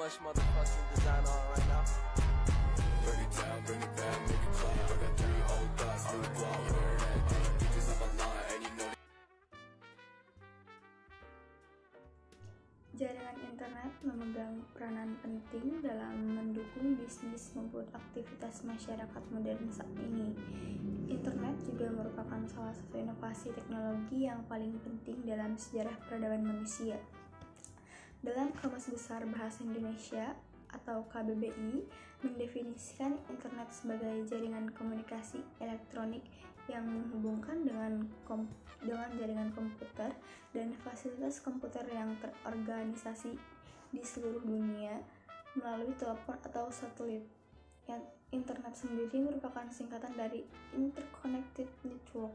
much motherfucking design on right now. Bring it down, bring it back, make it clap. I got 3 old thoughts, new block, learn that deep. Bitches on my line, and you know. Jaringan internet memegang peranan penting dalam mendukung bisnis maupun aktivitas masyarakat modern saat ini. Internet juga merupakan salah satu inovasi teknologi yang paling penting dalam sejarah peradaban manusia. Dalam Kamus Besar Bahasa Indonesia atau KBBI mendefinisikan internet sebagai jaringan komunikasi elektronik yang menghubungkan dengan jaringan komputer dan fasilitas komputer yang terorganisasi di seluruh dunia melalui telepon atau satelit. Internet sendiri merupakan singkatan dari Interconnected Network.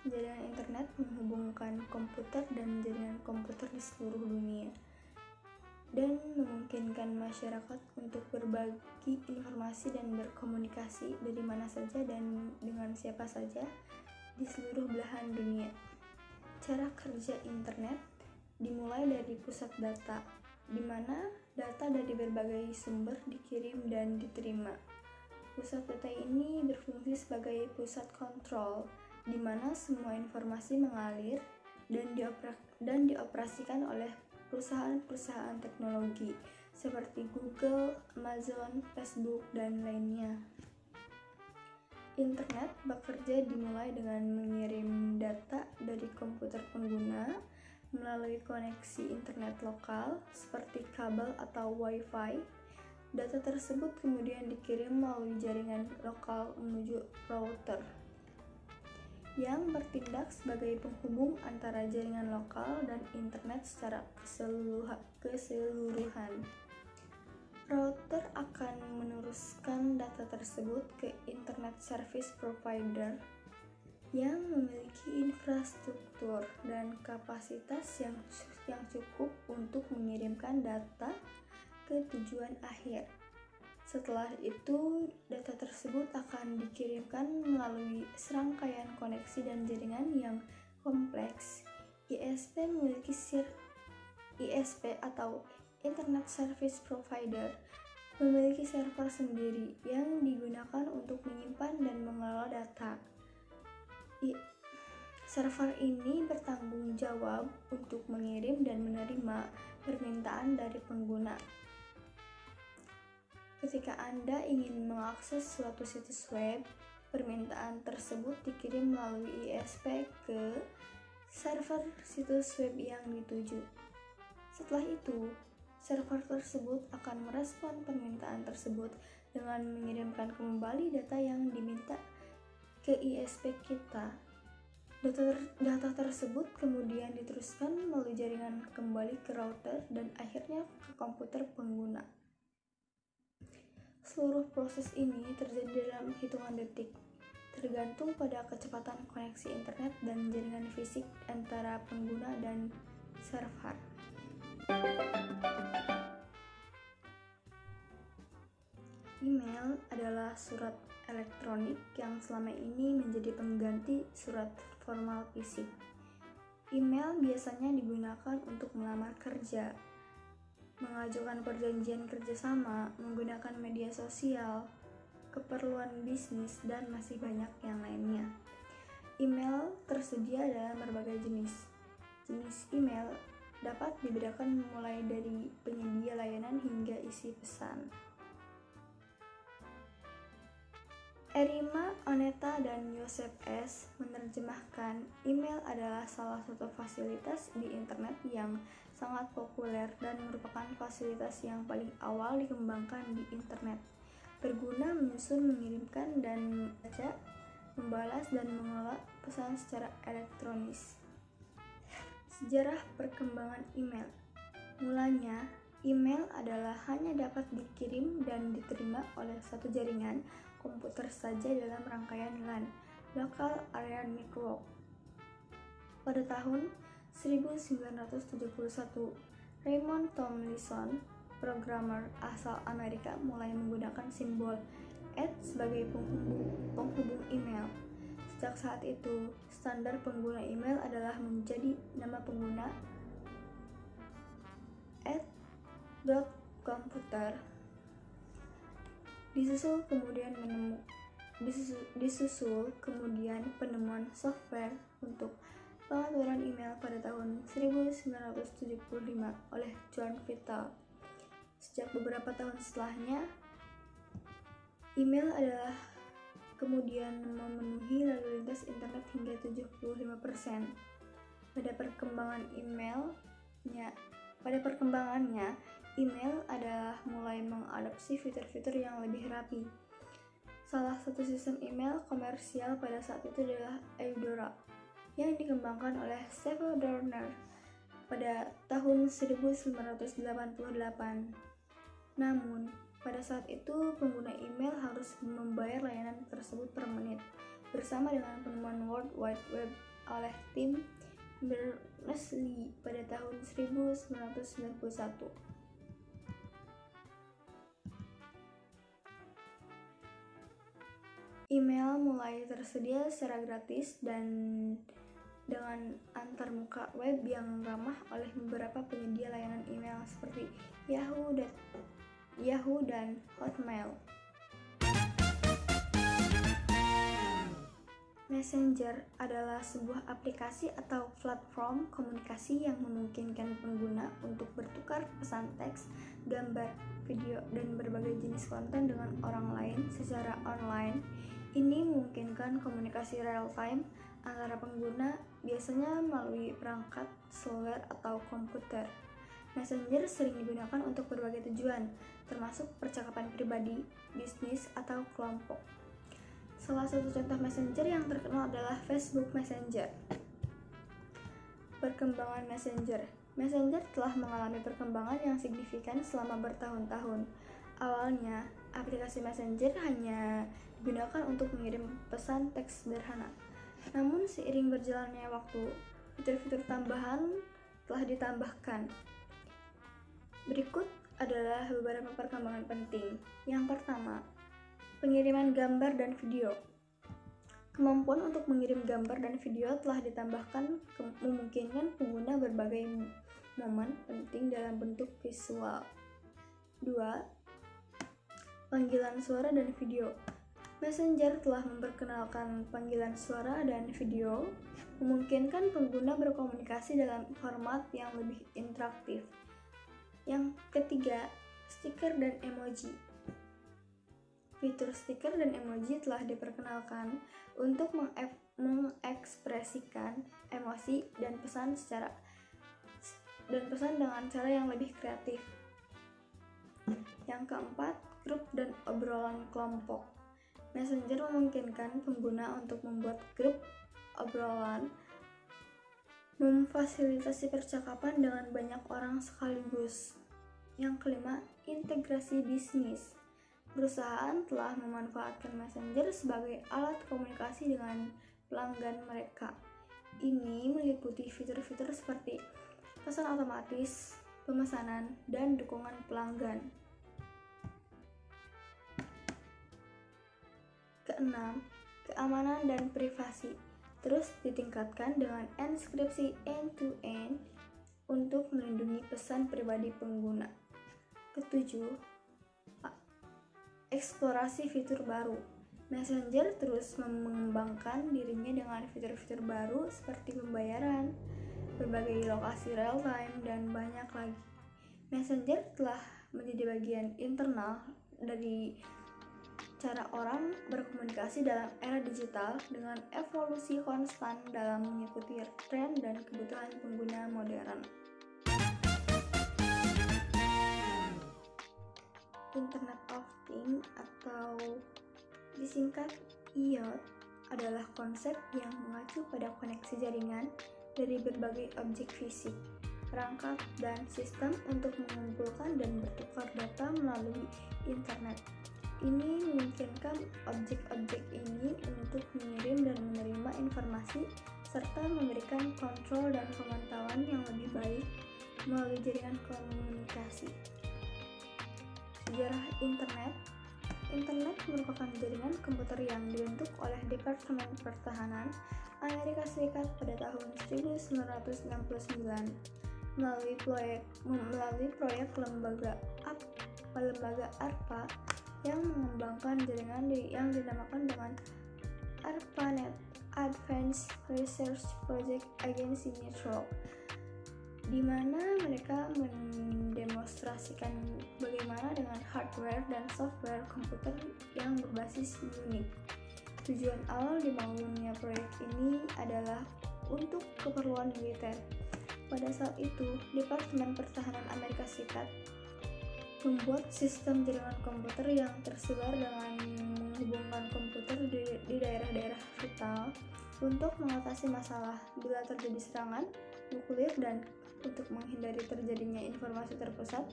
Jaringan internet menghubungkan komputer dan jaringan komputer di seluruh dunia dan memungkinkan masyarakat untuk berbagi informasi dan berkomunikasi dari mana saja dan dengan siapa saja di seluruh belahan dunia. Cara kerja internet dimulai dari pusat data, di mana data dari berbagai sumber dikirim dan diterima. Pusat data ini berfungsi sebagai pusat kontrol, di mana semua informasi mengalir dan dioperasikan oleh perusahaan-perusahaan teknologi seperti Google, Amazon, Facebook, dan lainnya. Internet bekerja dimulai dengan mengirim data dari komputer pengguna melalui koneksi internet lokal seperti kabel atau Wi-Fi. Data tersebut kemudian dikirim melalui jaringan lokal menuju router yang bertindak sebagai penghubung antara jaringan lokal dan internet secara keseluruhan. Router akan meneruskan data tersebut ke internet service provider yang memiliki infrastruktur dan kapasitas yang cukup untuk mengirimkan data ke tujuan akhir. Setelah itu, data tersebut akan dikirimkan melalui serangkaian koneksi dan jaringan yang kompleks. ISP atau Internet Service Provider memiliki server sendiri yang digunakan untuk menyimpan dan mengelola data. Server ini bertanggung jawab untuk mengirim dan menerima permintaan dari pengguna. Ketika Anda ingin mengakses suatu situs web, permintaan tersebut dikirim melalui ISP ke server situs web yang dituju. Setelah itu, server tersebut akan merespon permintaan tersebut dengan mengirimkan kembali data yang diminta ke ISP kita. Data tersebut kemudian diteruskan melalui jaringan kembali ke router dan akhirnya ke komputer pengguna. Seluruh proses ini terjadi dalam hitungan detik, tergantung pada kecepatan koneksi internet dan jaringan fisik antara pengguna dan server. Email adalah surat elektronik yang selama ini menjadi pengganti surat formal fisik. Email biasanya digunakan untuk melamar kerja, mengajukan perjanjian kerjasama, menggunakan media sosial, keperluan bisnis, dan masih banyak yang lainnya. Email tersedia dalam berbagai jenis. Jenis email dapat dibedakan mulai dari penyedia layanan hingga isi pesan. Erima Oneta dan Yosef S. menerjemahkan, email adalah salah satu fasilitas di internet yang sangat populer dan merupakan fasilitas yang paling awal dikembangkan di internet. Berguna menyusun, mengirimkan, dan membaca, membalas, dan mengelola pesan secara elektronis. Sejarah perkembangan email. Mulanya, email adalah hanya dapat dikirim dan diterima oleh satu jaringan komputer saja dalam rangkaian LAN, Local Area Network. Pada tahun 1971, Raymond Tomlinson, programmer asal Amerika, mulai menggunakan simbol @ sebagai penghubung email. Sejak saat itu, standar pengguna email adalah menjadi nama pengguna komputer. Disusul kemudian penemuan software untuk pengaturan email pada tahun 1975 oleh John Vitale. Sejak beberapa tahun setelahnya, email adalah kemudian memenuhi lalu lintas internet hingga 75%. Pada perkembangannya, email adalah mulai mengadopsi fitur-fitur yang lebih rapi. Salah satu sistem email komersial pada saat itu adalah Eudora, yang dikembangkan oleh Steve Dorner pada tahun 1988. Namun, pada saat itu pengguna email harus membayar layanan tersebut per menit. Bersama dengan penemuan World Wide Web oleh Tim Berners-Lee pada tahun 1991. Email mulai tersedia secara gratis dan dengan antarmuka web yang ramah oleh beberapa penyedia layanan email seperti Yahoo dan Hotmail. Messenger adalah sebuah aplikasi atau platform komunikasi yang memungkinkan pengguna untuk bertukar pesan teks, gambar, video, dan berbagai jenis konten dengan orang lain secara online. Ini memungkinkan komunikasi real-time antara pengguna, biasanya melalui perangkat seluler atau komputer. Messenger sering digunakan untuk berbagai tujuan, termasuk percakapan pribadi, bisnis, atau kelompok. Salah satu contoh Messenger yang terkenal adalah Facebook Messenger. Perkembangan Messenger. Messenger telah mengalami perkembangan yang signifikan selama bertahun-tahun. Awalnya, aplikasi Messenger hanya digunakan untuk mengirim pesan teks sederhana. Namun seiring berjalannya waktu, fitur-fitur tambahan telah ditambahkan. Berikut adalah beberapa perkembangan penting. Yang pertama, pengiriman gambar dan video. Kemampuan untuk mengirim gambar dan video telah ditambahkan memungkinkan pengguna berbagai momen penting dalam bentuk visual. 2. Panggilan suara dan video. Messenger telah memperkenalkan panggilan suara dan video, memungkinkan pengguna berkomunikasi dalam format yang lebih interaktif. Yang ketiga, stiker dan emoji. Fitur stiker dan emoji telah diperkenalkan untuk mengekspresikan emosi dan pesan dengan cara yang lebih kreatif. Yang keempat, grup dan obrolan kelompok. Messenger memungkinkan pengguna untuk membuat grup obrolan, memfasilitasi percakapan dengan banyak orang sekaligus. Yang kelima, integrasi bisnis. Perusahaan telah memanfaatkan Messenger sebagai alat komunikasi dengan pelanggan mereka. Ini meliputi fitur-fitur seperti pesan otomatis, pemesanan, dan dukungan pelanggan. Keenam, keamanan dan privasi terus ditingkatkan dengan enkripsi end-to-end untuk melindungi pesan pribadi pengguna. Ketujuh, eksplorasi fitur baru. Messenger terus mengembangkan dirinya dengan fitur-fitur baru seperti pembayaran, berbagai lokasi real-time, dan banyak lagi. Messenger telah menjadi bagian internal dari cara orang berkomunikasi dalam era digital dengan evolusi konstan dalam mengikuti tren dan kebutuhan pengguna modern. Internet of Things atau disingkat IoT adalah konsep yang mengacu pada koneksi jaringan dari berbagai objek fisik, perangkat, dan sistem untuk mengumpulkan dan bertukar data melalui internet. Ini memungkinkan objek-objek ini untuk mengirim dan menerima informasi serta memberikan kontrol dan pemantauan yang lebih baik melalui jaringan komunikasi. Sejarah Internet. Internet merupakan jaringan komputer yang dibentuk oleh Departemen Pertahanan Amerika Serikat pada tahun 1969. melalui proyek lembaga ARPA yang mengembangkan jaringan yang dinamakan dengan ARPANET Advanced Research Project Agency Network, di mana mereka mendemonstrasikan bagaimana dengan hardware dan software komputer yang berbasis Unix. Tujuan awal dibangunnya proyek ini adalah untuk keperluan militer. Pada saat itu, Departemen Pertahanan Amerika Serikat membuat sistem jaringan komputer yang tersebar dengan menghubungkan komputer di daerah-daerah vital untuk mengatasi masalah bila terjadi serangan nuklir dan untuk menghindari terjadinya informasi terpusat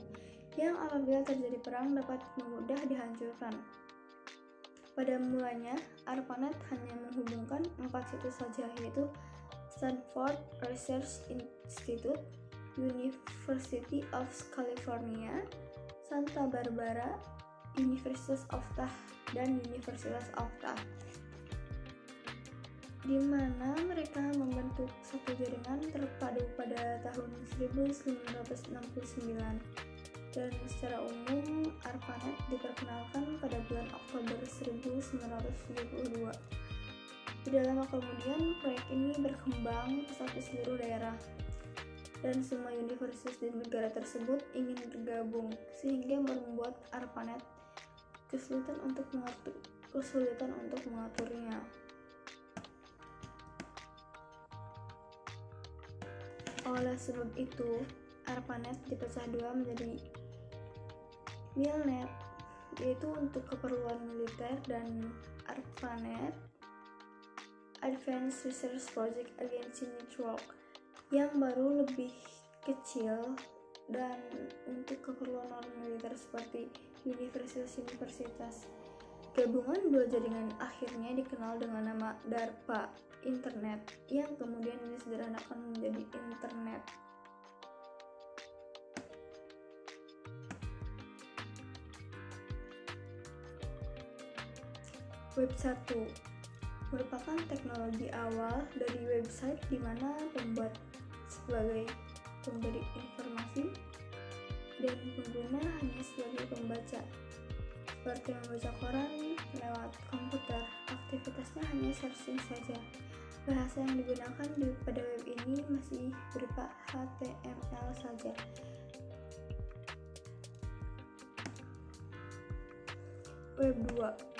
yang apabila terjadi perang dapat mudah dihancurkan. Pada mulanya, ARPANET hanya menghubungkan 4 situs saja, yaitu Stanford Research Institute, University of California, Santa Barbara, University of Utah, dan University of Utah, di mana mereka membentuk satu jaringan terpadu pada tahun 1969. Dan secara umum ARPANET diperkenalkan pada bulan Oktober 1972. Tidak lama kemudian, proyek ini berkembang pesat di seluruh daerah, dan semua universitas di negara tersebut ingin bergabung, sehingga membuat ARPANET kesulitan untuk mengaturnya. Oleh sebab itu, ARPANET dipecah dua menjadi MILNET, yaitu untuk keperluan militer, dan ARPANET Advanced Research Project Agency Network yang baru lebih kecil dan untuk keperluan non-militer seperti universitas. Gabungan dua jaringan akhirnya dikenal dengan nama DARPA Internet, yang kemudian disederhanakan menjadi Internet. Web 1 merupakan teknologi awal dari website di mana pembuat sebagai pemberi informasi dan pengguna hanya sebagai pembaca. Seperti membaca koran lewat komputer, aktivitasnya hanya searching saja. Bahasa yang digunakan pada web ini masih berupa HTML saja. Web 2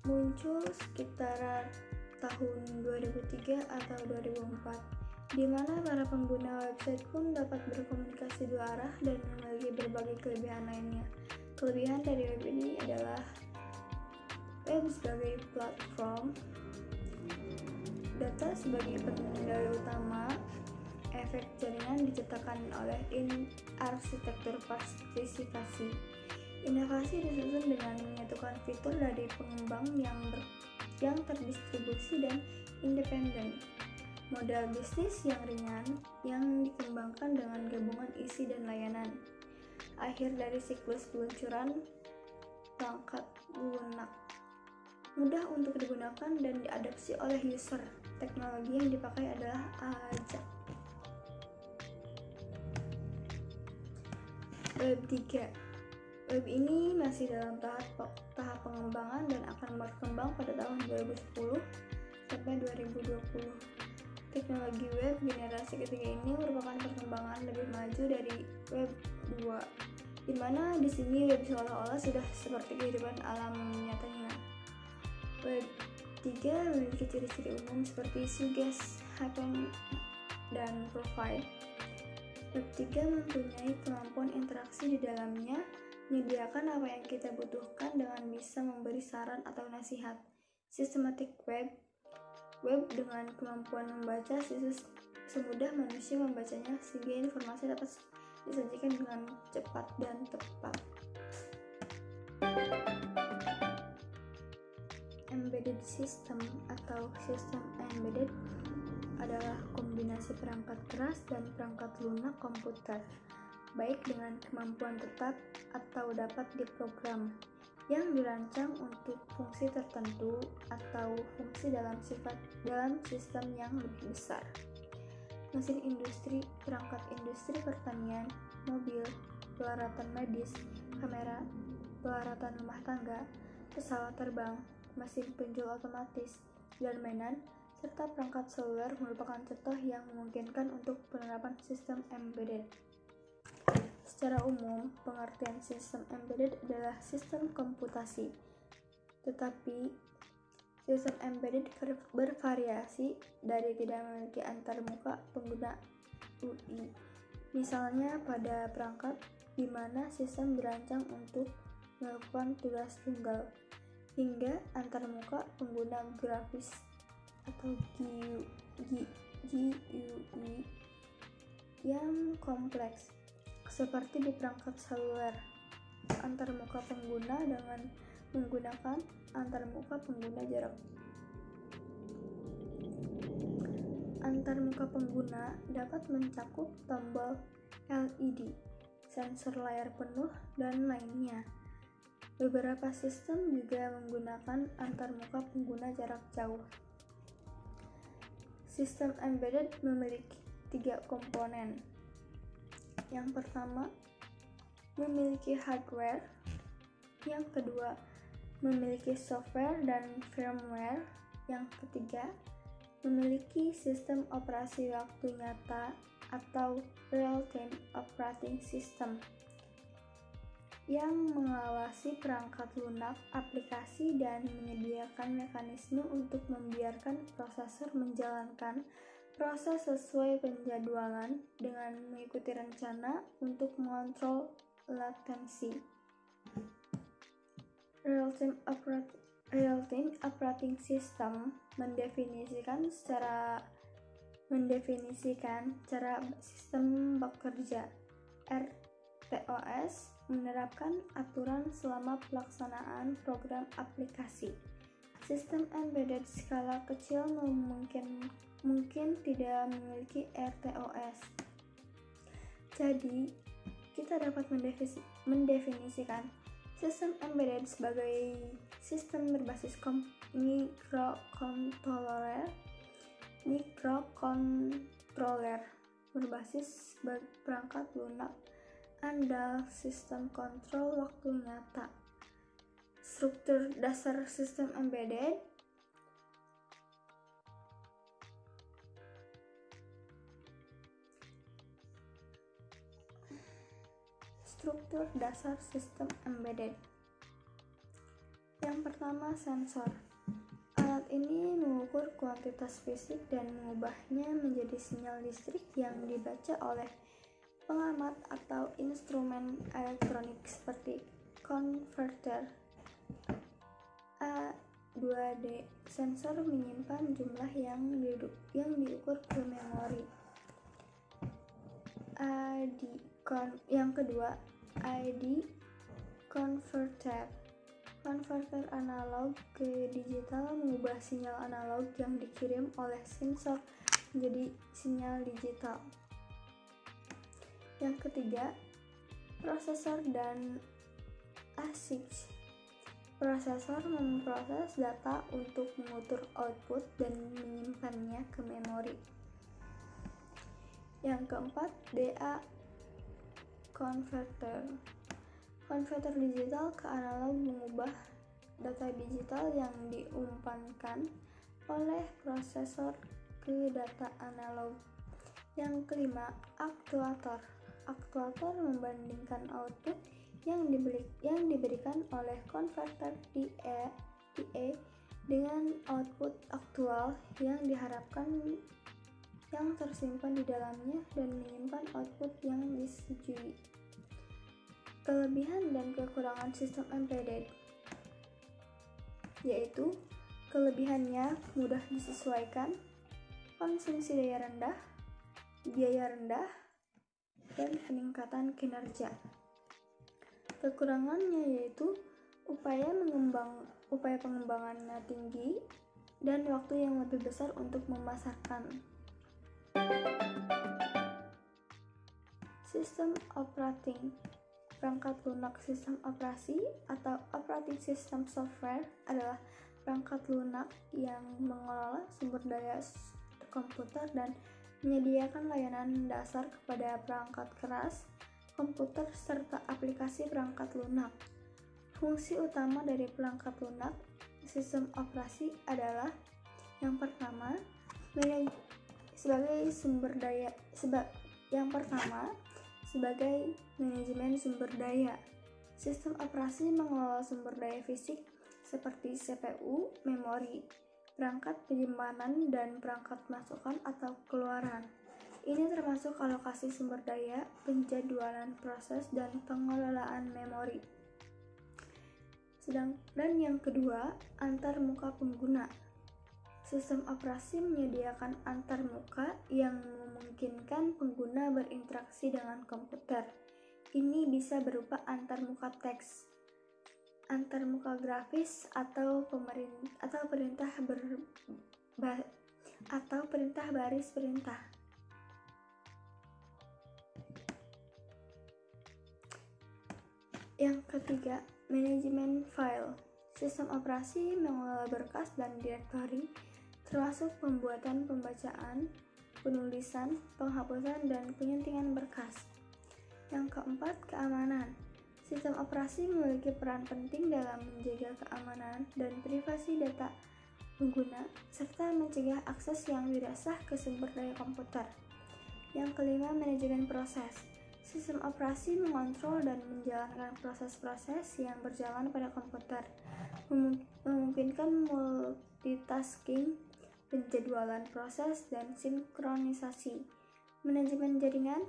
muncul sekitar tahun 2003 atau 2004, di mana para pengguna website pun dapat berkomunikasi dua arah dan memiliki berbagai kelebihan lainnya. Kelebihan dari web ini adalah web sebagai platform, data sebagai pengendali utama, efek jaringan diciptakan oleh arsitektur partisipasi. Inovasi disusun dengan menyatukan fitur dari pengembang yang terdistribusi dan independen. Modal bisnis yang ringan yang dikembangkan dengan gabungan isi dan layanan. Akhir dari siklus peluncuran perangkat lunak. Mudah untuk digunakan dan diadopsi oleh user. Teknologi yang dipakai adalah AJAX. Web 3. Web ini masih dalam tahap pengembangan dan akan berkembang pada tahun 2010 sampai 2020. Teknologi web generasi ketiga ini merupakan perkembangan lebih maju dari Web 2, di mana di sini web seolah-olah sudah seperti kehidupan alam nyatanya. Web 3 memiliki ciri-ciri umum seperti suggest, happen, dan provide. Web 3 mempunyai kemampuan interaksi di dalamnya, menyediakan apa yang kita butuhkan dengan bisa memberi saran atau nasihat. Systematic web dengan kemampuan membaca situs semudah manusia membacanya sehingga informasi dapat disajikan dengan cepat dan tepat. Embedded system atau sistem embedded adalah kombinasi perangkat keras dan perangkat lunak komputer, baik dengan kemampuan tetap atau dapat diprogram, yang dirancang untuk fungsi tertentu atau fungsi dalam sistem yang lebih besar. mesin industri, perangkat industri pertanian, mobil, peralatan medis, kamera, peralatan rumah tangga, pesawat terbang, mesin penjual otomatis, dan mainan, serta perangkat seluler merupakan contoh yang memungkinkan untuk penerapan sistem embedded. Secara umum, pengertian sistem embedded adalah sistem komputasi, tetapi sistem embedded bervariasi dari tidak memiliki antarmuka pengguna UI. Misalnya pada perangkat di mana sistem dirancang untuk melakukan tugas tunggal, hingga antarmuka pengguna grafis atau GUI yang kompleks, seperti di perangkat seluler. Antarmuka pengguna dengan menggunakan antarmuka pengguna jarak. Antarmuka pengguna dapat mencakup tombol LED, sensor layar penuh, dan lainnya. Beberapa sistem juga menggunakan antarmuka pengguna jarak jauh. Sistem embedded memiliki 3 komponen. Yang pertama, memiliki hardware. Yang kedua, memiliki software dan firmware. Yang ketiga, memiliki sistem operasi waktu nyata atau real-time operating system yang mengawasi perangkat lunak aplikasi dan menyediakan mekanisme untuk membiarkan prosesor menjalankan proses sesuai penjadwalan dengan mengikuti rencana untuk mengontrol latensi. Real-time operating system mendefinisikan cara sistem bekerja. RTOS menerapkan aturan selama pelaksanaan program aplikasi. Sistem embedded skala kecil mungkin tidak memiliki RTOS. Jadi, kita dapat mendefinisikan sistem embedded sebagai sistem berbasis mikrokontroler berbasis perangkat lunak andal, sistem kontrol waktu nyata. Struktur dasar sistem embedded Yang pertama, sensor. Alat ini mengukur kuantitas fisik dan mengubahnya menjadi sinyal listrik yang dibaca oleh pengamat atau instrumen elektronik seperti konverter. A2D sensor menyimpan jumlah yang diukur ke memori. Yang kedua, ID converter. Konverter analog ke digital mengubah sinyal analog yang dikirim oleh sensor menjadi sinyal digital. Yang ketiga, prosesor dan ASIC. Prosesor memproses data untuk mengukur output dan menyimpannya ke memori. Yang keempat, DA converter. Konverter digital ke analog mengubah data digital yang diumpankan oleh prosesor ke data analog. Yang kelima, aktuator. Aktuator membandingkan output yang diberikan oleh konverter DA dengan output aktual yang diharapkan yang tersimpan di dalamnya dan menyimpan output yang disetujui. Kelebihan dan kekurangan sistem embedded, yaitu kelebihannya mudah disesuaikan, konsumsi daya rendah, biaya rendah, dan peningkatan kinerja. Kekurangannya yaitu upaya pengembangannya tinggi dan waktu yang lebih besar untuk memasarkan. Sistem operating. Perangkat lunak sistem operasi atau operating system software adalah perangkat lunak yang mengelola sumber daya komputer dan menyediakan layanan dasar kepada perangkat keras, komputer, serta aplikasi perangkat lunak. Fungsi utama dari perangkat lunak sistem operasi adalah yang pertama, sebagai manajemen sumber daya. Sistem operasi mengelola sumber daya fisik seperti CPU, memori, perangkat penyimpanan, dan perangkat masukan atau keluaran. Ini termasuk alokasi sumber daya, penjadwalan proses, dan pengelolaan memori. Dan yang kedua, antarmuka pengguna. Sistem operasi menyediakan antarmuka yang memungkinkan pengguna berinteraksi dengan komputer. Ini bisa berupa antarmuka teks, antarmuka grafis, atau perintah baris perintah. Yang ketiga, manajemen file. Sistem operasi mengelola berkas dan direktori, termasuk pembuatan, pembacaan, penulisan, penghapusan, dan penyuntingan berkas. Yang keempat, keamanan. Sistem operasi memiliki peran penting dalam menjaga keamanan dan privasi data pengguna, serta mencegah akses yang tidak sah ke sumber daya komputer. Yang kelima, manajemen proses. Sistem operasi mengontrol dan menjalankan proses-proses yang berjalan pada komputer, memungkinkan multitasking, penjadwalan proses, dan sinkronisasi. Manajemen jaringan.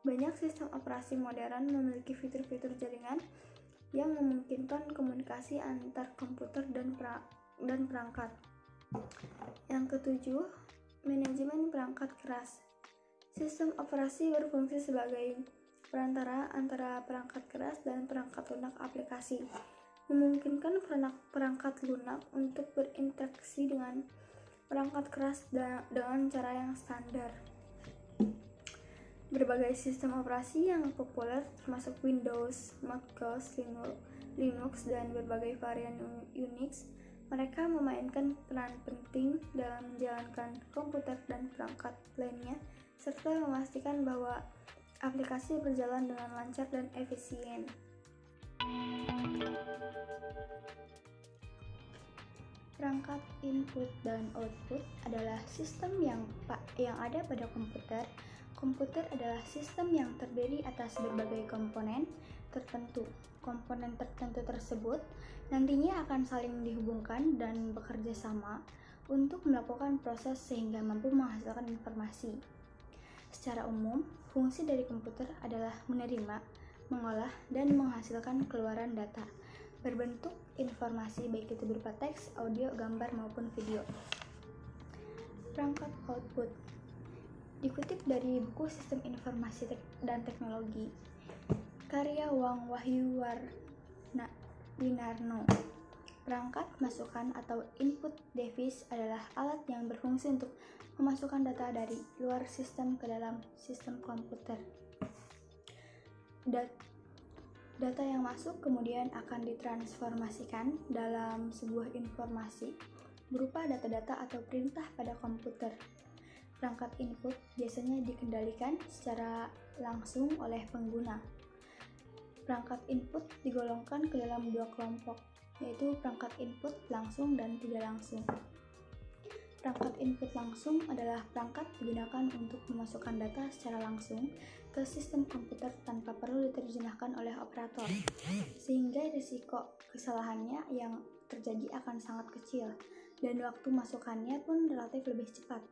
Banyak sistem operasi modern memiliki fitur-fitur jaringan yang memungkinkan komunikasi antar komputer dan perangkat. Yang ketujuh, manajemen perangkat keras. Sistem operasi berfungsi sebagai perantara antara perangkat keras dan perangkat lunak aplikasi, memungkinkan perangkat lunak untuk berinteraksi dengan perangkat keras dengan cara yang standar. Berbagai sistem operasi yang populer termasuk Windows, macOS, Linux, dan berbagai varian Unix, mereka memainkan peran penting dalam menjalankan komputer dan perangkat lainnya, serta memastikan bahwa aplikasi berjalan dengan lancar dan efisien. Perangkat input dan output adalah sistem yang ada pada komputer. Komputer adalah sistem yang terdiri atas berbagai komponen tertentu. Komponen tertentu tersebut nantinya akan saling dihubungkan dan bekerja sama untuk melakukan proses sehingga mampu menghasilkan informasi. Secara umum, fungsi dari komputer adalah menerima, mengolah, dan menghasilkan keluaran data berbentuk informasi, baik itu berupa teks, audio, gambar, maupun video. Perangkat output dikutip dari buku Sistem Informasi dan Teknologi karya Wang Wahyu Winarno. Perangkat masukan atau input device adalah alat yang berfungsi untuk memasukkan data dari luar sistem ke dalam sistem komputer. Data yang masuk kemudian akan ditransformasikan dalam sebuah informasi berupa data-data atau perintah pada komputer. Perangkat input biasanya dikendalikan secara langsung oleh pengguna. Perangkat input digolongkan ke dalam dua kelompok, yaitu perangkat input langsung dan tidak langsung. Perangkat input langsung adalah perangkat digunakan untuk memasukkan data secara langsung ke sistem komputer tanpa perlu diterjemahkan oleh operator, sehingga risiko kesalahannya yang terjadi akan sangat kecil, dan waktu masukannya pun relatif lebih cepat.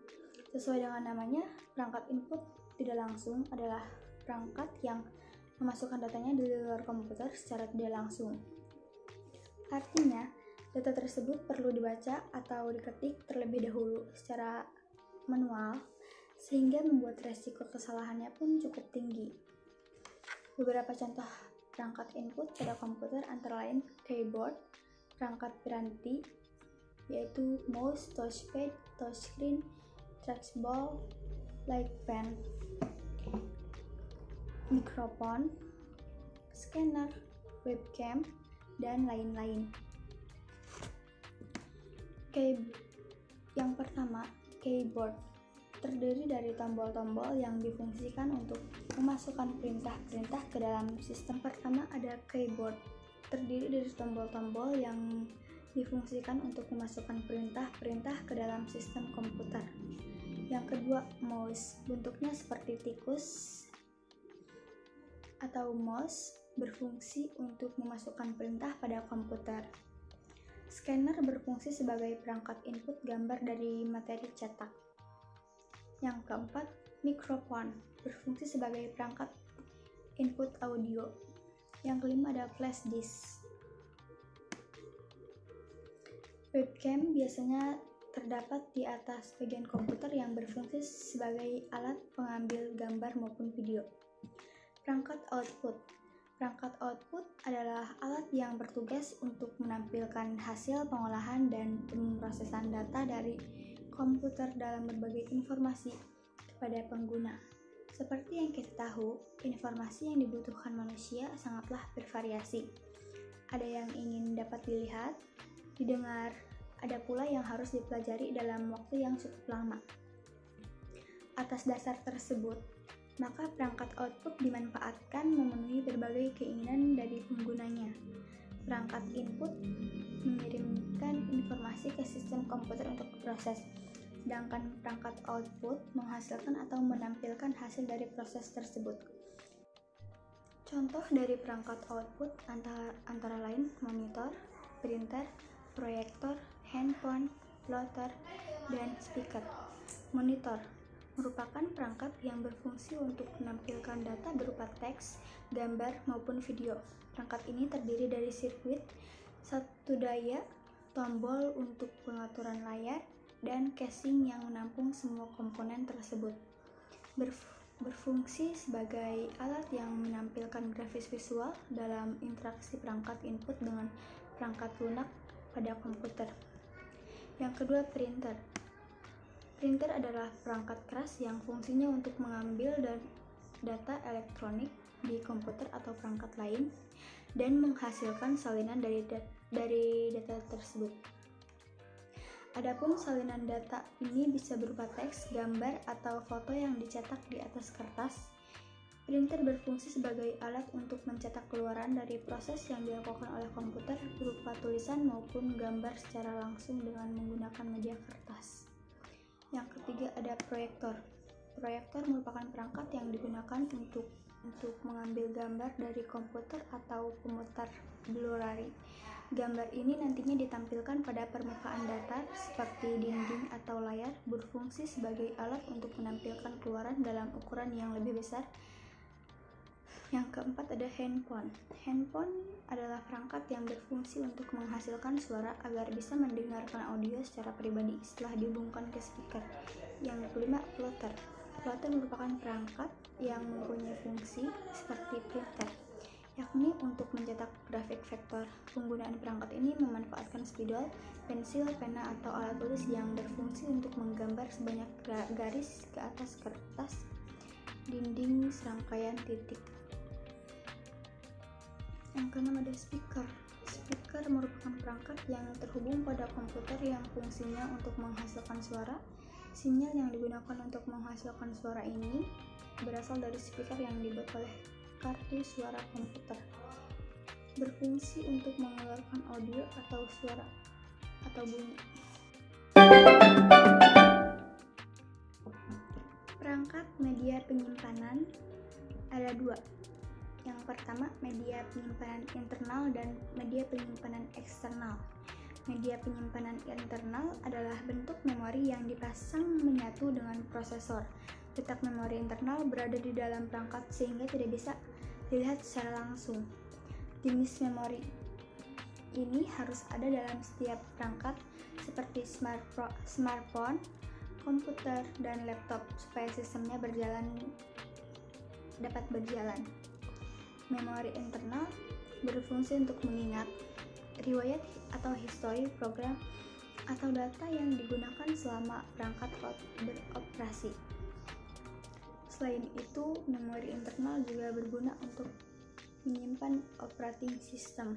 Sesuai dengan namanya, perangkat input tidak langsung adalah perangkat yang memasukkan datanya di luar komputer secara tidak langsung. Artinya, data tersebut perlu dibaca atau diketik terlebih dahulu secara manual, sehingga membuat resiko kesalahannya pun cukup tinggi. Beberapa contoh perangkat input pada komputer antara lain keyboard, perangkat piranti, yaitu mouse, touchpad, touchscreen, trackball, light pen, mikrofon, scanner, webcam, dan lain-lain. Yang pertama, keyboard. terdiri dari tombol-tombol yang difungsikan untuk memasukkan perintah-perintah ke dalam sistem. Pertama ada keyboard, terdiri dari tombol-tombol yang difungsikan untuk memasukkan perintah-perintah ke dalam sistem komputer. Yang kedua, mouse, bentuknya seperti tikus atau mouse, berfungsi untuk memasukkan perintah pada komputer. Scanner berfungsi sebagai perangkat input gambar dari materi cetak. Yang keempat, mikrofon, berfungsi sebagai perangkat input audio. Yang kelima ada flash disk. Webcam biasanya terdapat di atas bagian komputer yang berfungsi sebagai alat pengambil gambar maupun video. Perangkat output. Perangkat output adalah alat yang bertugas untuk menampilkan hasil pengolahan dan pemrosesan data dari komputer dalam berbagai informasi kepada pengguna. Seperti yang kita tahu, informasi yang dibutuhkan manusia sangatlah bervariasi. Ada yang ingin dapat dilihat, didengar, ada pula yang harus dipelajari dalam waktu yang cukup lama. Atas dasar tersebut, maka perangkat output dimanfaatkan memenuhi berbagai keinginan dari penggunanya. Perangkat input mengirimkan informasi ke sistem komputer untuk diproses, sedangkan perangkat output menghasilkan atau menampilkan hasil dari proses tersebut. Contoh dari perangkat output antara lain monitor, printer, proyektor, handphone, plotter, dan speaker. Monitor merupakan perangkat yang berfungsi untuk menampilkan data berupa teks, gambar, maupun video. Perangkat ini terdiri dari sirkuit, satu daya, tombol untuk pengaturan layar, dan casing yang menampung semua komponen tersebut. Berfungsi sebagai alat yang menampilkan grafis visual dalam interaksi perangkat input dengan perangkat lunak pada komputer. Yang kedua, printer. Printer adalah perangkat keras yang fungsinya untuk mengambil data elektronik di komputer atau perangkat lain dan menghasilkan salinan dari data tersebut. Adapun salinan data ini bisa berupa teks, gambar, atau foto yang dicetak di atas kertas. Printer berfungsi sebagai alat untuk mencetak keluaran dari proses yang dilakukan oleh komputer berupa tulisan maupun gambar secara langsung dengan menggunakan media kertas. Yang ketiga ada proyektor. Proyektor merupakan perangkat yang digunakan untuk mengambil gambar dari komputer atau pemutar Blu-ray. Gambar ini nantinya ditampilkan pada permukaan datar seperti dinding atau layar, berfungsi sebagai alat untuk menampilkan keluaran dalam ukuran yang lebih besar. Yang keempat ada handphone. Handphone adalah perangkat yang berfungsi untuk menghasilkan suara agar bisa mendengarkan audio secara pribadi setelah dihubungkan ke speaker. Yang kelima, plotter. Plotter merupakan perangkat yang mempunyai fungsi seperti printer, yakni untuk mencetak grafik vektor. Penggunaan perangkat ini memanfaatkan spidol, pensil, pena, atau alat tulis yang berfungsi untuk menggambar sebanyak garis ke atas kertas, dinding, serangkaian titik. Yang keenam ada speaker. Speaker merupakan perangkat yang terhubung pada komputer yang fungsinya untuk menghasilkan suara. Sinyal yang digunakan untuk menghasilkan suara ini berasal dari speaker yang dibuat oleh kartu suara komputer. Berfungsi untuk mengeluarkan audio atau suara atau bunyi. Perangkat media penyimpanan ada dua. Yang pertama, media penyimpanan internal dan media penyimpanan eksternal. Media penyimpanan internal adalah bentuk memori yang dipasang menyatu dengan prosesor. Letak memori internal berada di dalam perangkat sehingga tidak bisa dilihat secara langsung. Jenis memori ini harus ada dalam setiap perangkat seperti smartphone, komputer, dan laptop supaya sistemnya dapat berjalan. Memori internal berfungsi untuk mengingat riwayat atau histori program atau data yang digunakan selama perangkat beroperasi. Selain itu, memori internal juga berguna untuk menyimpan operating system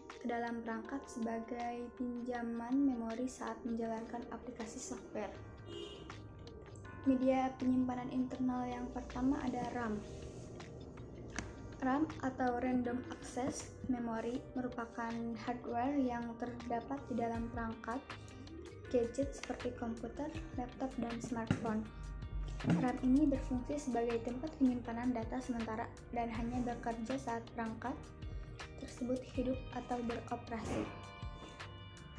ke dalam perangkat sebagai pinjaman memori saat menjalankan aplikasi software. Media penyimpanan internal yang pertama ada RAM. RAM atau Random Access Memory merupakan hardware yang terdapat di dalam perangkat gadget seperti komputer, laptop, dan smartphone. RAM ini berfungsi sebagai tempat penyimpanan data sementara dan hanya bekerja saat perangkat tersebut hidup atau beroperasi.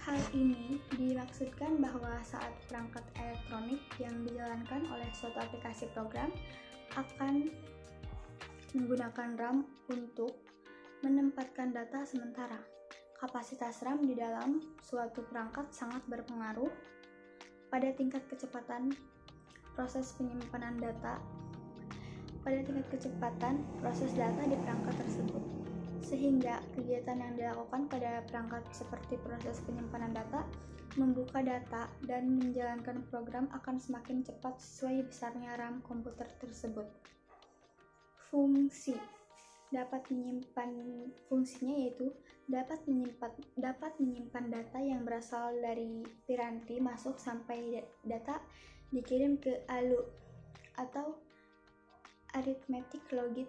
Hal ini dimaksudkan bahwa saat perangkat elektronik yang dijalankan oleh suatu aplikasi program akan menggunakan RAM untuk menempatkan data sementara. Kapasitas RAM di dalam suatu perangkat sangat berpengaruh pada tingkat kecepatan proses data di perangkat tersebut. Sehingga kegiatan yang dilakukan pada perangkat seperti proses penyimpanan data, membuka data, dan menjalankan program akan semakin cepat sesuai besarnya RAM komputer tersebut. Fungsinya yaitu dapat menyimpan data yang berasal dari piranti masuk sampai data dikirim ke ALU atau Arithmetic Logic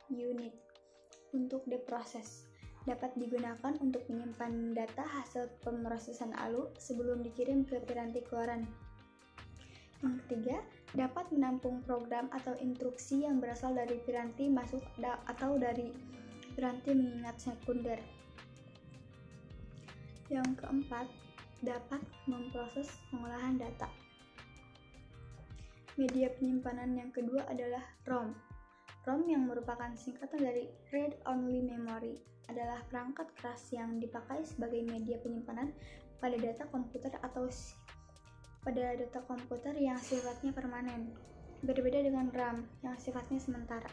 Unit untuk diproses. Dapat digunakan untuk menyimpan data hasil pemrosesan ALU sebelum dikirim ke piranti keluaran. Yang ketiga, dapat menampung program atau instruksi yang berasal dari piranti masuk atau dari piranti mengingat sekunder. Yang keempat, dapat memproses pengolahan data. Media penyimpanan yang kedua adalah ROM. ROM yang merupakan singkatan dari Read Only Memory adalah perangkat keras yang dipakai sebagai media penyimpanan pada data komputer yang sifatnya permanen. Berbeda dengan RAM yang sifatnya sementara.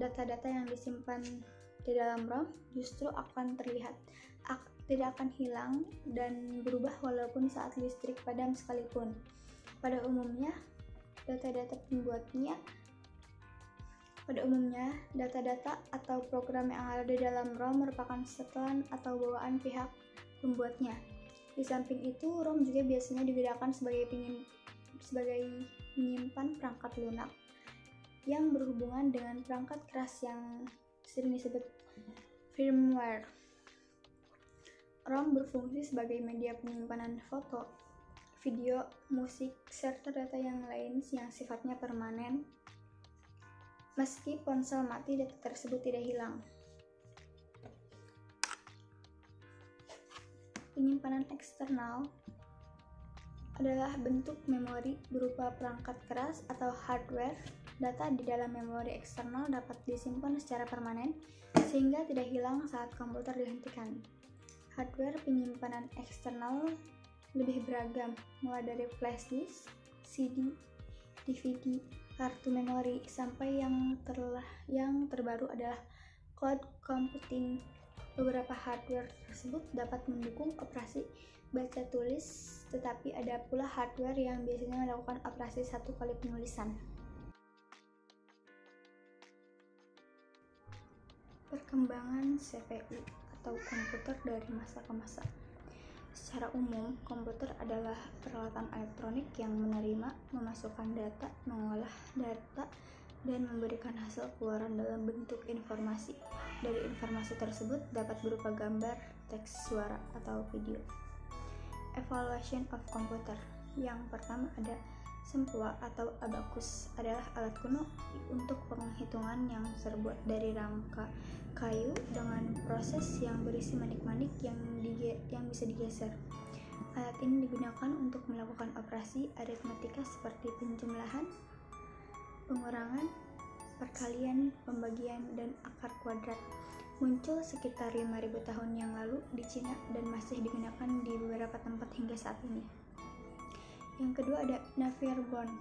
Data-data yang disimpan di dalam ROM justru akan tidak akan hilang dan berubah walaupun saat listrik padam sekalipun. Pada umumnya, data-data atau program yang ada di dalam ROM merupakan setelan atau bawaan pihak pembuatnya. Di samping itu, ROM juga biasanya digunakan sebagai menyimpan perangkat lunak yang berhubungan dengan perangkat keras yang sering disebut firmware. ROM berfungsi sebagai media penyimpanan foto, video, musik, serta data yang lain yang sifatnya permanen. Meski ponsel mati, data tersebut tidak hilang. Penyimpanan eksternal adalah bentuk memori berupa perangkat keras atau hardware. Data di dalam memori eksternal dapat disimpan secara permanen sehingga tidak hilang saat komputer dihentikan. Hardware penyimpanan eksternal lebih beragam, mulai dari flash disk, CD, DVD, kartu memori, sampai yang terbaru adalah cloud computing. Beberapa hardware tersebut dapat mendukung operasi baca tulis, tetapi ada pula hardware yang biasanya melakukan operasi satu kali penulisan. Perkembangan CPU atau komputer dari masa ke masa. Secara umum, komputer adalah peralatan elektronik yang menerima, memasukkan data, mengolah data, dan memberikan hasil keluaran dalam bentuk informasi. Dari informasi tersebut dapat berupa gambar, teks, suara, atau video. Evaluation of computer. Yang pertama ada sempua atau abacus, adalah alat kuno untuk penghitungan yang terbuat dari rangka kayu dengan proses yang berisi manik-manik yang bisa digeser. Alat ini digunakan untuk melakukan operasi aritmatika seperti penjumlahan, pengurangan, perkalian, pembagian, dan akar kuadrat. Muncul sekitar 5.000 tahun yang lalu di Cina dan masih digunakan di beberapa tempat hingga saat ini. Yang kedua ada Navier-Bone,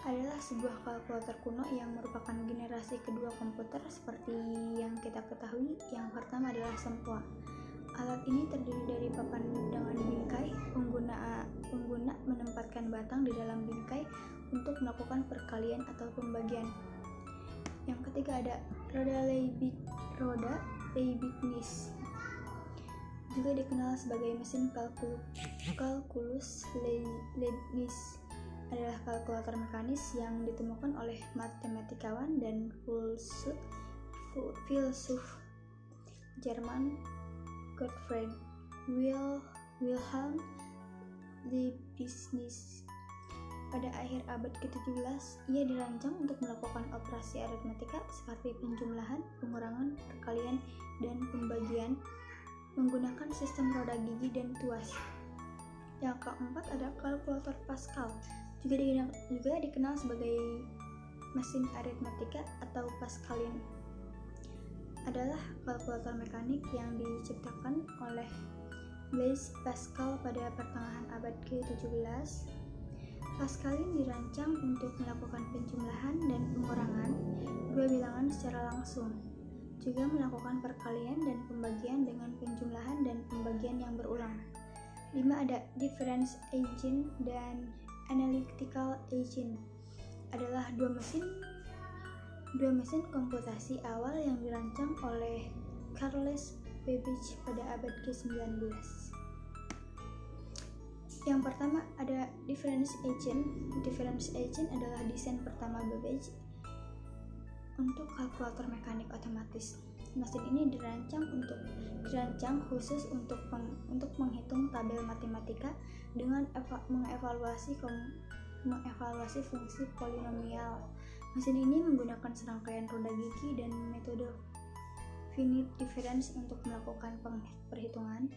adalah sebuah kalkulator kuno yang merupakan generasi kedua komputer seperti yang kita ketahui. Yang pertama adalah sempua. Alat ini terdiri dari papan dengan bingkai. Pengguna menempatkan batang di dalam bingkai untuk melakukan perkalian atau pembagian. Yang ketiga ada roda Leibniz, juga dikenal sebagai mesin kalkulus Leibniz. adalah kalkulator mekanis yang ditemukan oleh matematikawan dan filsuf Jerman Gottfried Wilhelm Leibniz. Pada akhir abad ke-17, ia dirancang untuk melakukan operasi aritmatika seperti penjumlahan, pengurangan, perkalian, dan pembagian menggunakan sistem roda gigi dan tuas. Yang keempat ada kalkulator Pascal, juga dikenal sebagai mesin aritmatika atau Pascalian. Adalah kalkulator mekanik yang diciptakan oleh Blaise Pascal pada pertengahan abad ke-17. Pascalian dirancang untuk melakukan penjumlahan dan pengurangan dua bilangan secara langsung, juga melakukan perkalian dan pembagian dengan penjumlahan dan pembagian yang berulang. 5 ada difference agent dan analytical agent. Adalah dua mesin komputasi awal yang dirancang oleh Charles Babbage pada abad ke-19. Yang pertama ada difference agent. Difference agent adalah desain pertama Babbage untuk kalkulator mekanik otomatis. Mesin ini dirancang khusus untuk menghitung tabel matematika dengan mengevaluasi fungsi polinomial. Mesin ini menggunakan serangkaian roda gigi dan metode finite difference untuk melakukan perhitungan.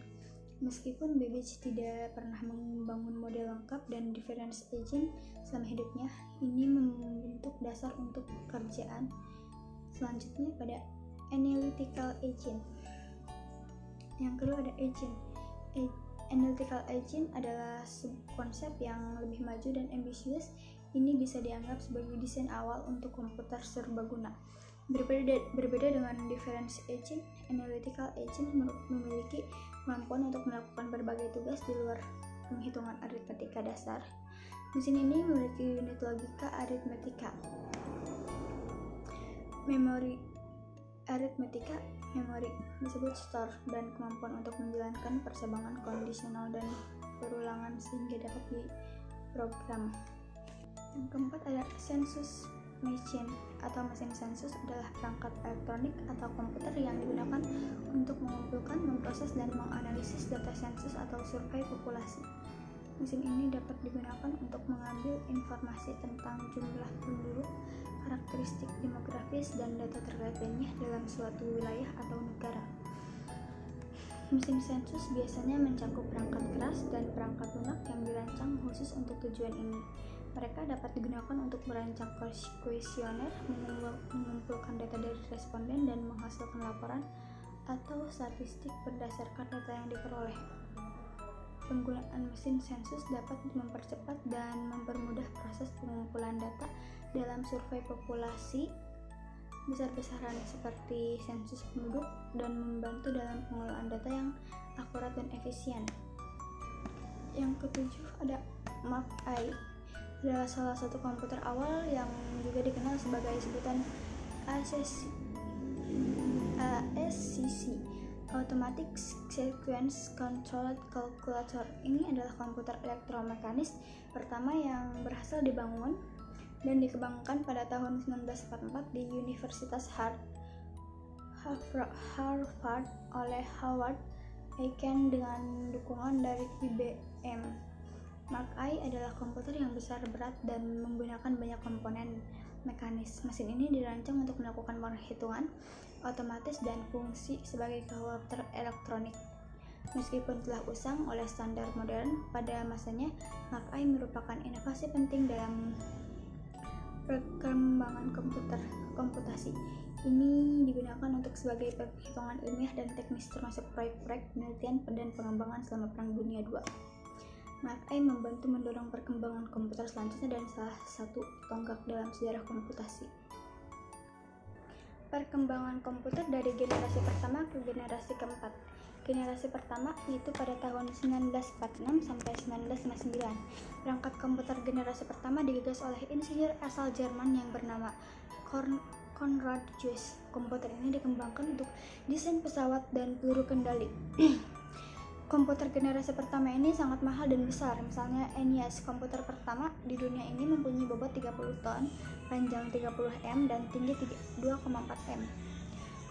Meskipun Babbage tidak pernah membangun model lengkap dan difference agent selama hidupnya, ini membentuk dasar untuk pekerjaan selanjutnya pada analytical agent. Yang kedua ada agent. Analytical agent adalah konsep yang lebih maju dan ambisius. Ini bisa dianggap sebagai desain awal untuk komputer serbaguna. Berbeda dengan difference agent, analytical agent memiliki kemampuan untuk melakukan berbagai tugas di luar penghitungan aritmatika dasar. Mesin ini memiliki unit logika aritmatika, memori aritmatika, memori disebut store, dan kemampuan untuk menjalankan persabangan kondisional dan perulangan sehingga dapat diprogram. Yang keempat ada sensus machine atau mesin sensus adalah perangkat elektronik atau komputer yang digunakan untuk mengumpulkan, memproses, dan menganalisis data sensus atau survei populasi. Mesin ini dapat digunakan untuk mengambil informasi tentang jumlah penduduk, karakteristik demografis, dan data terkait lainnya dalam suatu wilayah atau negara. Mesin sensus biasanya mencakup perangkat keras dan perangkat lunak yang dirancang khusus untuk tujuan ini. Mereka dapat digunakan untuk merancang kuesioner, mengumpulkan data dari responden, dan menghasilkan laporan atau statistik berdasarkan data yang diperoleh. Penggunaan mesin sensus dapat mempercepat dan mempermudah proses pengumpulan data dalam survei populasi besar-besaran seperti sensus penduduk dan membantu dalam pengelolaan data yang akurat dan efisien. Yang ketujuh ada Mark I. Adalah salah satu komputer awal yang juga dikenal sebagai sebutan ASCC, Automatic Sequence Controlled Calculator. Ini adalah komputer elektromekanis pertama yang berhasil dibangun dan dikembangkan pada tahun 1944 di Universitas Harvard oleh Howard Aiken dengan dukungan dari IBM. Mark I adalah komputer yang besar, berat, dan menggunakan banyak komponen mekanis. Mesin ini dirancang untuk melakukan perhitungan otomatis dan fungsi sebagai komputer elektronik. Meskipun telah usang oleh standar modern pada masanya, Mark I merupakan inovasi penting dalam perkembangan komputasi. Ini digunakan untuk sebagai perhitungan ilmiah dan teknis termasuk proyek-proyek penelitian dan pengembangan selama Perang Dunia II. Mark I membantu mendorong perkembangan komputer selanjutnya dan salah satu tonggak dalam sejarah komputasi. Perkembangan komputer dari generasi pertama ke generasi keempat. Generasi pertama yaitu pada tahun 1946 sampai 1959. Perangkat komputer generasi pertama digagas oleh insinyur asal Jerman yang bernama Konrad Zuse. Komputer ini dikembangkan untuk desain pesawat dan peluru kendali. Komputer generasi pertama ini sangat mahal dan besar. Misalnya ENIAC, komputer pertama di dunia ini mempunyai bobot 30 ton, panjang 30 m, dan tinggi 2,4 m.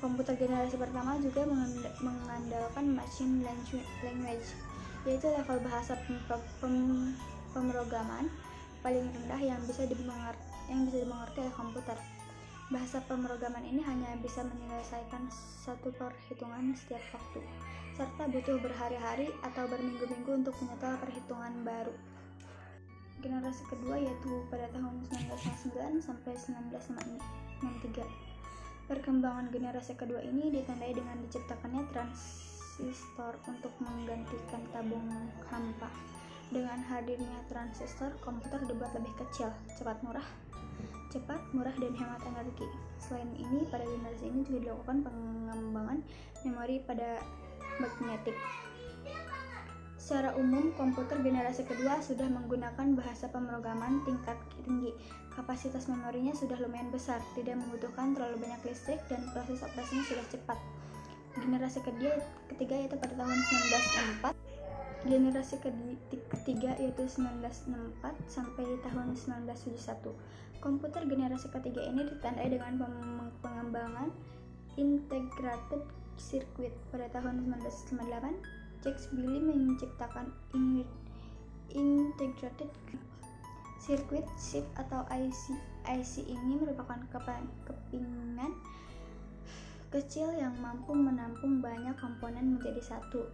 Komputer generasi pertama juga mengandalkan machine language, yaitu level bahasa pemrograman paling rendah yang bisa dimengerti oleh komputer. Bahasa pemrograman ini hanya bisa menyelesaikan satu perhitungan setiap waktu, serta butuh berhari-hari atau berminggu-minggu untuk menyetel perhitungan baru. Generasi kedua yaitu pada tahun 1999 sampai 1993. Perkembangan generasi kedua ini ditandai dengan diciptakannya transistor untuk menggantikan tabung hampa. Dengan hadirnya transistor, komputer dibuat lebih kecil, cepat, murah, dan hemat energi. Selain ini, pada generasi ini juga dilakukan pengembangan memori pada magnetik. Secara umum, komputer generasi kedua sudah menggunakan bahasa pemrograman tingkat tinggi. Kapasitas memorinya sudah lumayan besar, tidak membutuhkan terlalu banyak listrik, dan proses operasinya sudah cepat. Generasi ketiga yaitu pada tahun 1964. Generasi ketiga yaitu 1964 sampai tahun 1971. Komputer generasi ketiga ini ditandai dengan pengembangan integrated circuit. Pada tahun 1998, Jacques Billy menciptakan integrated circuit chip atau IC. IC ini merupakan kepingan kecil yang mampu menampung banyak komponen menjadi satu.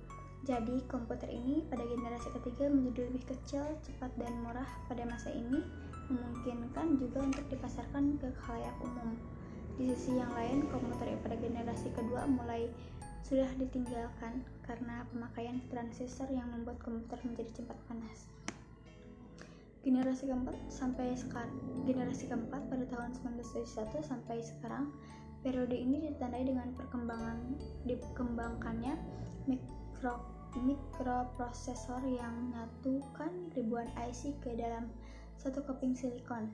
Jadi, komputer ini pada generasi ketiga menjadi lebih kecil, cepat, dan murah pada masa ini, memungkinkan juga untuk dipasarkan ke khalayak umum. Di sisi yang lain, komputer pada generasi kedua mulai sudah ditinggalkan karena pemakaian transistor yang membuat komputer menjadi cepat panas. Generasi keempat pada tahun 1971 sampai sekarang, periode ini ditandai dengan dikembangkannya mikroprosesor yang menyatukan ribuan IC ke dalam satu keping silikon.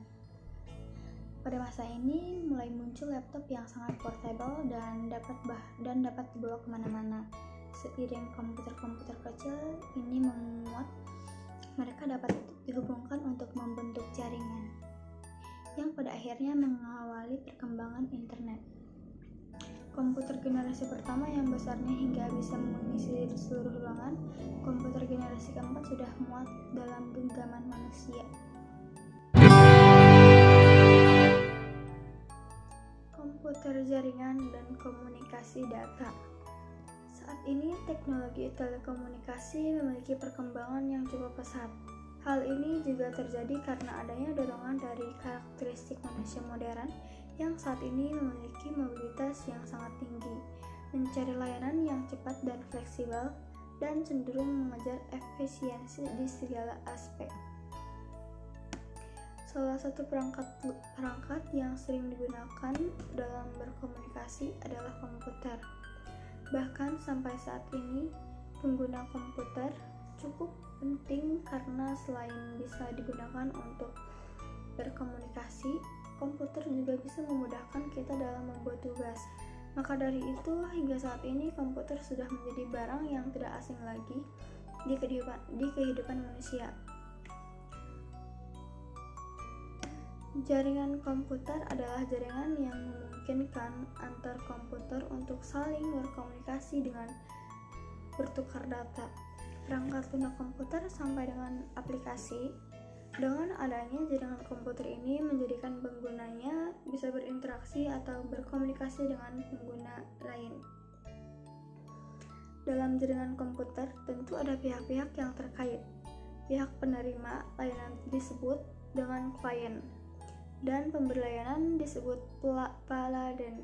Pada masa ini mulai muncul laptop yang sangat portable dan dapat dibawa kemana-mana. Seiring komputer-komputer kecil ini menguat, mereka dapat dihubungkan untuk membentuk jaringan, yang pada akhirnya mengawali perkembangan internet. Komputer generasi pertama yang besarnya hingga bisa mengisi seluruh ruangan, komputer generasi keempat sudah muat dalam genggaman manusia. Komputer jaringan dan komunikasi data. Saat ini teknologi telekomunikasi memiliki perkembangan yang cukup pesat. Hal ini juga terjadi karena adanya dorongan dari karakteristik manusia modern yang saat ini memiliki mobilitas yang sangat tinggi, mencari layanan yang cepat dan fleksibel, dan cenderung mengejar efisiensi di segala aspek. Salah satu perangkat yang sering digunakan dalam berkomunikasi adalah komputer. Bahkan sampai saat ini, pengguna komputer cukup penting karena selain bisa digunakan untuk berkomunikasi, komputer juga bisa memudahkan kita dalam membuat tugas. Maka dari itu, hingga saat ini komputer sudah menjadi barang yang tidak asing lagi di kehidupan manusia. Jaringan komputer adalah jaringan yang memungkinkan antar komputer untuk saling berkomunikasi dengan bertukar data. Perangkat lunak komputer sampai dengan aplikasi. Dengan adanya jaringan komputer ini menjadikan penggunanya bisa berinteraksi atau berkomunikasi dengan pengguna lain. Dalam jaringan komputer tentu ada pihak-pihak yang terkait. Pihak penerima layanan disebut dengan klien, dan pemberi layanan disebut peladen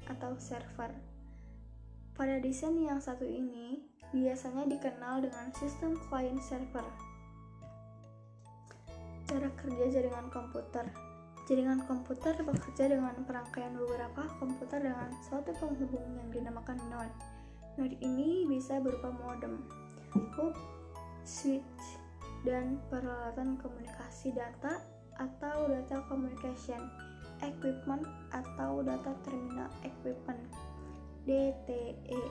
atau server. Pada desain yang satu ini biasanya dikenal dengan sistem client server. Cara kerja jaringan komputer. Jaringan komputer bekerja dengan perangkaian beberapa komputer dengan suatu penghubung yang dinamakan node. Node ini bisa berupa modem, hub, switch, dan peralatan komunikasi data atau data communication equipment atau data terminal equipment (DTE).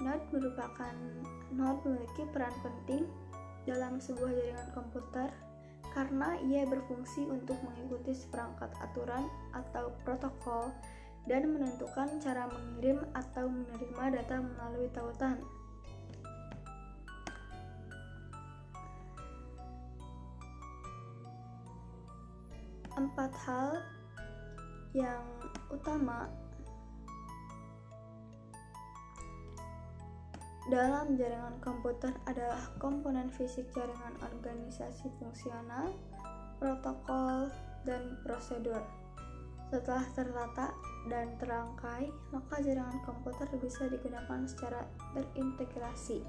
Node memiliki peran penting dalam sebuah jaringan komputer karena ia berfungsi untuk mengikuti seperangkat aturan atau protokol dan menentukan cara mengirim atau menerima data melalui tautan. Empat hal yang utama dalam jaringan komputer adalah komponen fisik jaringan, organisasi fungsional, protokol, dan prosedur. Setelah tertata dan terangkai, maka jaringan komputer bisa digunakan secara terintegrasi.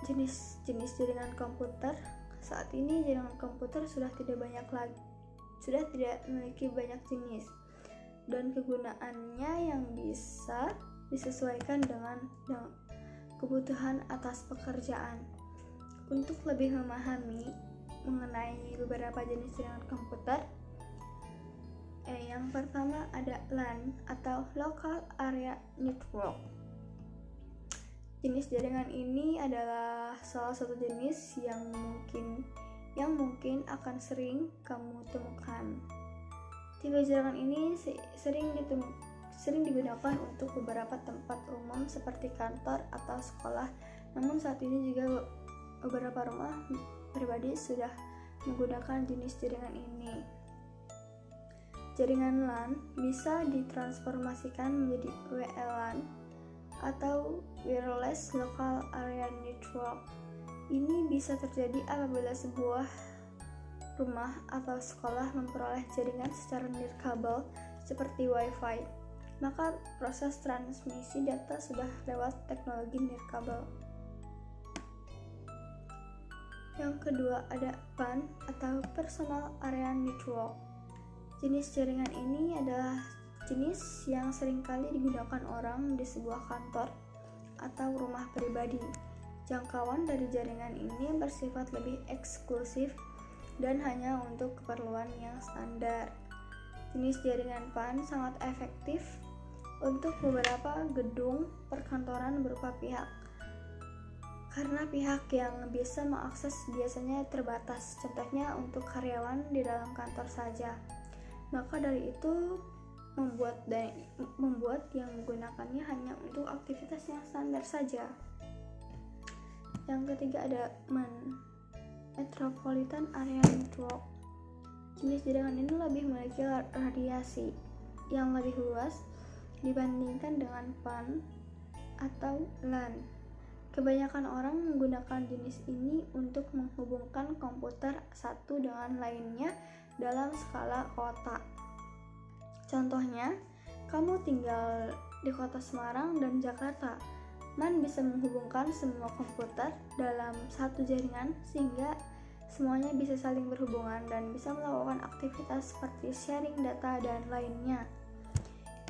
Jenis jaringan komputer. Saat ini jaringan komputer sudah tidak memiliki banyak jenis, dan kegunaannya yang bisa disesuaikan dengan kebutuhan atas pekerjaan. Untuk lebih memahami mengenai beberapa jenis jaringan komputer, yang pertama ada LAN atau Local Area Network. Jenis jaringan ini adalah salah satu jenis yang mungkin akan sering kamu temukan. Tipe jaringan ini sering digunakan untuk beberapa tempat umum seperti kantor atau sekolah. Namun saat ini juga beberapa rumah pribadi sudah menggunakan jenis jaringan ini. Jaringan LAN bisa ditransformasikan menjadi WLAN atau Wireless Local Area Network. Ini bisa terjadi apabila sebuah rumah atau sekolah memperoleh jaringan secara nirkabel seperti Wi-Fi. Maka proses transmisi data sudah lewat teknologi nirkabel. Yang kedua ada PAN atau Personal Area Network. Jenis jaringan ini adalah jenis yang seringkali digunakan orang di sebuah kantor atau rumah pribadi. Jangkauan dari jaringan ini bersifat lebih eksklusif dan hanya untuk keperluan yang standar. Jenis jaringan PAN sangat efektif untuk beberapa gedung perkantoran berupa pihak, karena pihak yang bisa mengakses biasanya terbatas, contohnya untuk karyawan di dalam kantor saja. Maka dari itu membuat yang menggunakannya hanya untuk aktivitas yang standar saja. Yang ketiga ada Metropolitan Area Network. Jenis jaringan ini lebih memiliki radiasi yang lebih luas dibandingkan dengan PAN atau LAN. Kebanyakan orang menggunakan jenis ini untuk menghubungkan komputer satu dengan lainnya dalam skala kota. Contohnya, kamu tinggal di kota Semarang dan Jakarta. MAN bisa menghubungkan semua komputer dalam satu jaringan sehingga semuanya bisa saling berhubungan dan bisa melakukan aktivitas seperti sharing data dan lainnya.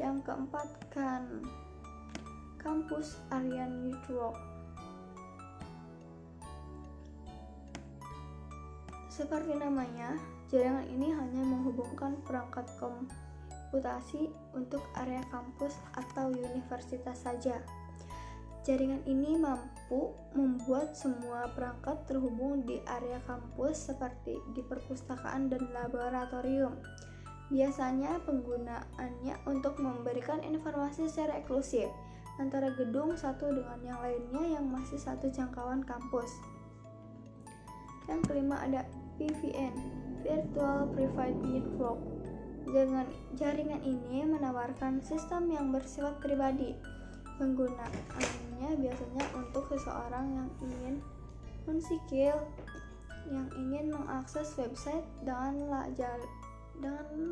Yang keempat kan Campus Area Network. Seperti namanya, jaringan ini hanya menghubungkan perangkat komputasi untuk area kampus atau universitas saja. Jaringan ini mampu membuat semua perangkat terhubung di area kampus seperti di perpustakaan dan laboratorium. Biasanya penggunaannya untuk memberikan informasi secara eksklusif antara gedung satu dengan yang lainnya yang masih satu jangkauan kampus. Yang kelima ada VPN, Virtual Private Network. Jaringan ini menawarkan sistem yang bersifat pribadi. Penggunaannya biasanya untuk seseorang yang ingin mensikil, yang ingin mengakses website dengan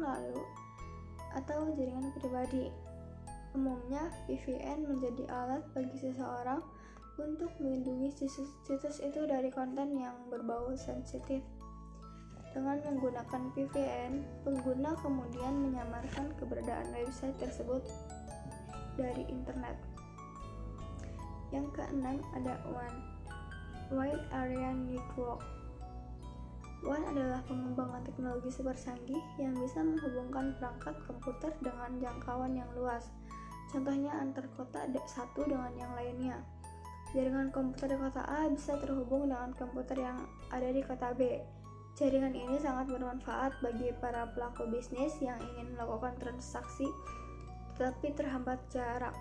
lalu atau jaringan pribadi. Umumnya, VPN menjadi alat bagi seseorang untuk melindungi situs itu dari konten yang berbau sensitif. Dengan menggunakan VPN, pengguna kemudian menyamarkan keberadaan website tersebut dari internet. Yang keenam ada WAN, Wide Area Network. WAN adalah pengembangan teknologi super canggih yang bisa menghubungkan perangkat komputer dengan jangkauan yang luas. Contohnya antar kota satu dengan yang lainnya. Jaringan komputer di kota A bisa terhubung dengan komputer yang ada di kota B. Jaringan ini sangat bermanfaat bagi para pelaku bisnis yang ingin melakukan transaksi tetapi terhambat jarak.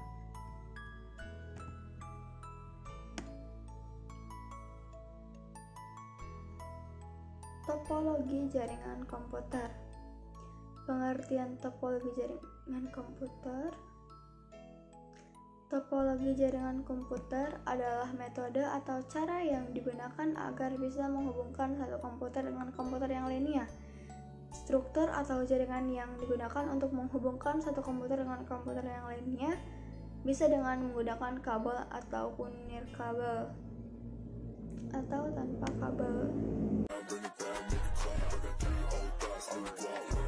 Topologi jaringan komputer. Pengertian topologi jaringan komputer. Topologi jaringan komputer adalah metode atau cara yang digunakan agar bisa menghubungkan satu komputer dengan komputer yang lainnya. Struktur atau jaringan yang digunakan untuk menghubungkan satu komputer dengan komputer yang lainnya bisa dengan menggunakan kabel ataupun nirkabel atau tanpa kabel. Bring it down, make it clap. I got 3 old thoughts, new block.